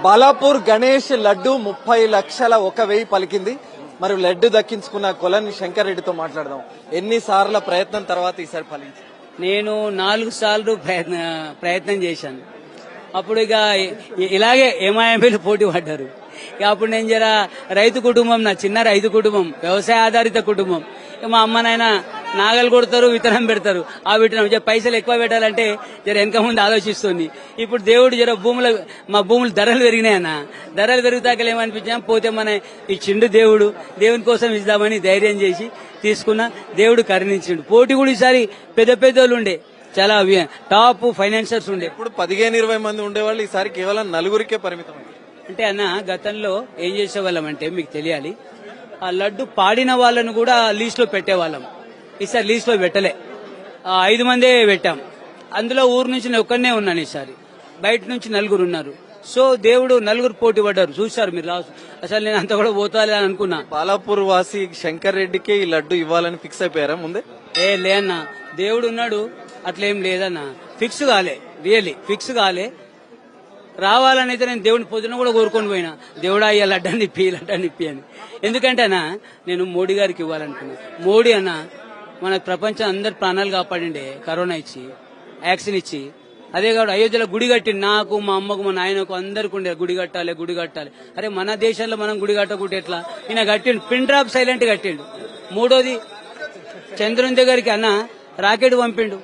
బాలాపూర్ గణేష్ లడ్డు 30,01,000 పలికింది. మరి లడ్డు దక్కించుకున్న కొలని శంకర్ రెడ్డితో మాట్లాడదాం. ఎన్నిసార్ల ప్రయత్నం తర్వాత ఈసారి ఫలించింది? నేను 4 సార్లు ప్రయత్నం చేశాను. అప్పుడు ఇక ఇలాగే ఎంఐఎంపీలు పోటీ పడ్డారు. ఇక అప్పుడు నేను జర రైతు కుటుంబం, నా చిన్న రైతు కుటుంబం, వ్యవసాయ ఆధారిత కుటుంబం. మా అమ్మ నాయన నాగలు కొడతారు, విత్తనం పెడతారు. ఆ విత్తనం పైసలు ఎక్కువ పెట్టాలంటే జర వెనక ముందు ఆలోచిస్తుంది. ఇప్పుడు దేవుడు జర మా భూములు ధరలు పెరిగినాయన్న. ధరలు పెరుగుతాకలు ఏమనిపించా, పోతే మన ఇచ్చిండు దేవుడు, దేవుని కోసం ఇద్దామని ధైర్యం చేసి తీసుకున్నా. దేవుడు కరుణించిండు. పోటీ కూడా ఈసారి పెద్ద పెద్దోళ్ళు ఉండే, చాలా టాప్ ఫైనాన్సర్స్ ఉండే. ఇప్పుడు 15-20 మంది ఉండేవాళ్ళు, ఈసారి కేవలం 4 పరిమితం. అంటే అన్న, గతంలో ఏం చేసేవాళ్ళం అంటే మీకు తెలియాలి, ఆ లడ్డు పాడిన వాళ్ళను కూడా లీస్ట్ లో పెట్టేవాళ్ళం. ఈసారి లీస్ట్ లో పెట్టలే, 5 మందే పెట్టాం. అందులో ఊరు నుంచి నేను ఒక్కనే ఉన్నాను. ఈసారి బయట నుంచి 4 ఉన్నారు. సో దేవుడు 4 పోటీ పడ్డారు. చూశారు మీరు. అసలు నేను అంత కూడా పోతాలే అని అనుకున్నా. బాలాపూర్ వాసి శంకర్ రెడ్డికే ఈ లడ్డు ఇవ్వాలని ఫిక్స్ అయిపోయారా ముందే? లేదన్నా, దేవుడు ఉన్నాడు, అట్లేం లేదన్నా. ఫిక్స్ కాలే, రియల్లీ ఫిక్స్ కాలే. రావాలని అయితే నేను దేవుని పొద్దున కూడా కోరుకొని పోయినా, దేవుడా అయ్యా లడ్డాన్ని ఇప్పి అని. ఎందుకంటే అన్న, నేను మోడీ గారికి ఇవ్వాలనుకున్నా. మోడీ అన్న మన ప్రపంచం అందరి ప్రాణాలు కాపాడిండే, కరోనా ఇచ్చి, వ్యాక్సిన్ ఇచ్చి. అదే కాదు, అయోధ్యలో గుడి కట్టింది. నాకు, మా అమ్మకు, మా నాయనకు అందరికి ఉండే గుడి కట్టాలి. అరే మన దేశంలో మనం గుడి కట్టకుంటే ఎట్లా? ఈయన కట్టిండు, పిన్ డ్రాప్ సైలెంట్ కట్టిండు. మూడోది, చంద్రుని దగ్గరికి అన్న రాకెట్ పంపిండు.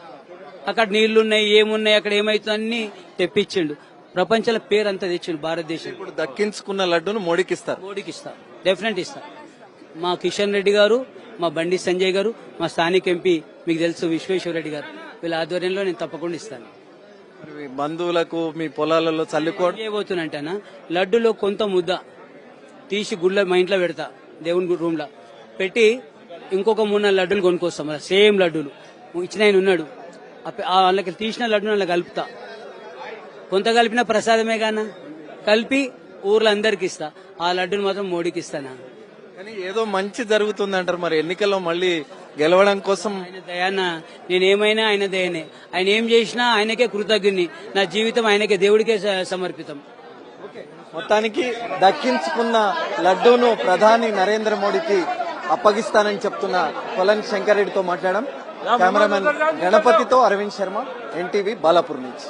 అక్కడ నీళ్లున్నాయి, ఏమున్నాయి, అక్కడ ఏమైతుంది అన్ని తెప్పించిండు. ప్రపంచంలో పేరంతా తెచ్చిండు భారతదేశం. ఇప్పుడు దక్కించుకున్న లడ్డును మోడీకి ఇస్తారు. మోడీకి ఇస్తా, డెఫినెట్ ఇస్తా. మా కిషన్ రెడ్డి గారు, మా బండి సంజయ్ గారు, మా స్థానిక ఎంపీ మీకు తెలుసు విశ్వేశ్వర రెడ్డి గారు, వీళ్ళ ఆధ్వర్యంలో నేను తప్పకుండా ఇస్తాను. బంధువులకు మీ పొలాలలో చల్లుకోవడం చేయబోతున్నంటేనా, లడ్డులో కొంత ముద్ద తీసి గుళ్ళ మా ఇంట్లో పెడతా, దేవుని రూమ్ లో పెట్టి ఇంకొక 3-4 లడ్డూలు కొనుక్కొస్తాం. సేమ్ లడ్డూలు ఇచ్చిన ఆయన ఉన్నాడు, వాళ్ళకి తీసిన లడ్డు అలా కలుపుతా. కొంత కలిపిన ప్రసాదమే గానా, కలిపి ఊర్లో అందరికి ఇస్తా. ఆ లడ్డూని మాత్రం మోడీకి ఇస్తానా. కానీ ఏదో మంచి జరుగుతుంది అంటారు. మరి ఎన్నికల్లో మళ్ళీ గెలవడం కోసం ఆయన దయాన్న, నేనేమైనా ఆయన దయనే. ఆయన ఏం చేసినా ఆయనకే కృతజ్ఞుని. నా జీవితం ఆయనకే, దేవుడికే సమర్పితం. మొత్తానికి దక్కించుకున్న లడ్డూను ప్రధాని నరేంద్ర మోడీకి అప్పగిస్తానని చెప్తున్న కొలని శంకర్ రెడ్డితో మాట్లాడాం. కెమెరామెన్ గణపతితో అరవింద్ శర్మ, ఎన్టీవీ, బాలాపూర్ నుంచి.